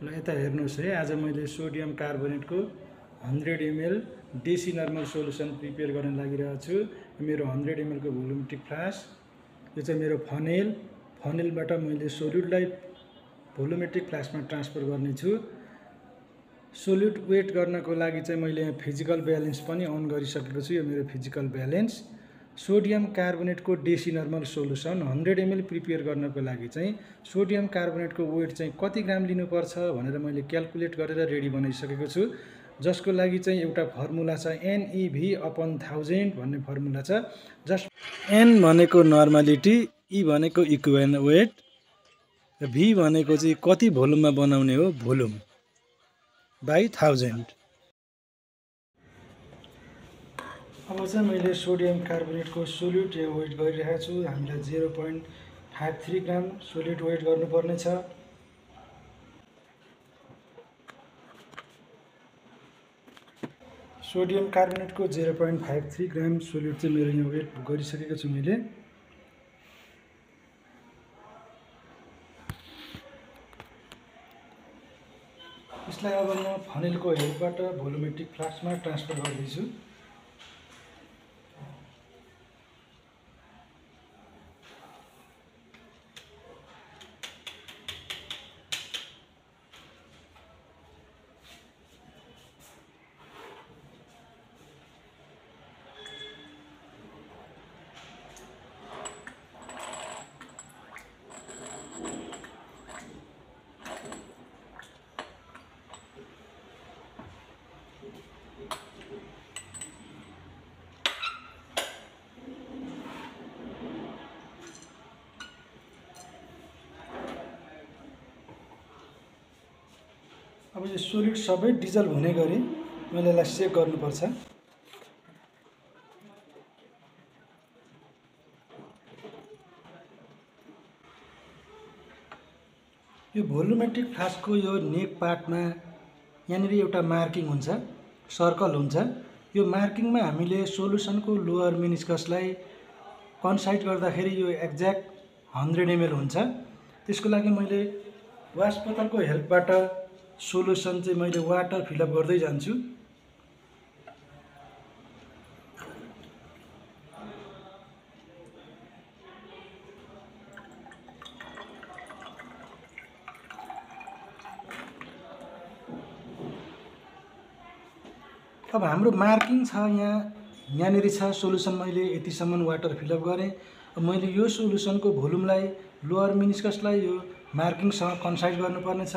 ल यता हेर्नुहोस् है, आज मैले सोडियम कार्बोनेटको 100 ml देसी नर्मल सोलुसन प्रिपेयर गर्न लागिरहेको छु। मेरो 100 ml को भोल्युमेट्रिक फ्लास्क। यो चाहिँ मेरो फनेलबाट मैले सोल्युटलाई भोल्युमेट्रिक फ्लास्कमा ट्रान्सफर गर्नेछु। सोल्युट वेट गर्नको लागि चाहिँ मैले यहाँ फिजिकल ब्यालेन्स पनि अन गरिसकेको छु। यो मेरो फिजिकल ब्यालेन्स। सोडियम कार्बोनेटको देसी नर्मल सोलुसन 100 ml प्रिपेयर गर्नको लागि चाहिँ सोडियम कार्बोनेटको वेट चाहिँ कति ग्राम लिनुपर्छ भनेर मैले क्याल्कुलेट गरेर रेडी बनाइसकेको छु। जसको लागि चाहिँ एउटा फर्मुला छ NEV/1000 भन्ने फर्मुला छ। जस्ट N भनेको नर्मालिटी, E भनेको इक्विवेलेन्ट वेट, र V भनेको चाहिँ कति भोल्युममा बनाउने हो, भोल्युम बाई 1000। अब चाहिँ मैले सोडियम कार्बोनेटको सोल्युट वेट गरिरहेको छु। हामीलाई 0.53 ग्राम सोल्युट वेट गर्नुपर्ने छ। सोडियम कार्बोनेटको 0.53 ग्राम सोल्युट चाहिँ मेरो यहाँ वेट गरिसकेको छु मैले। यसलाई अब म फनेलको हेडबाट भोल्युमेट्रिक फ्लास्कमा ट्रान्सफर गर्दैछु। अब यो सोलिड सबै डिजल्भ हुने गरी मैले यसलाई सेक गर्नुपर्छ। यो भोल्युमेट्रिक फ्लास्कको यो नेक पार्टमा यहाँनिर एउटा मार्किङ हुन्छ, सर्कल हुन्छ। यो मार्किङमा हामीले सोलुसनको लोअर मेनिस्कसलाई कन्साइड गर्दाखेरि यो एक्ज्याक्ट 100 ml हुन्छ। त्यसको लागि मैले वास बोतलको हेल्पबाट सोलुसन चाहिँ मैले वाटर फिलअप गर्दै जान्छु। अब हाम्रो मार्किङ छ यहाँनिर छ सोलुसन, मैले यतिसम्म वाटर फिलअप गरेँ। अब मैले यो सोलुसनको भोल्युमलाई लोअर मेनिस्कसलाई यो मार्किङसँग कन्साइड गर्नुपर्ने छ।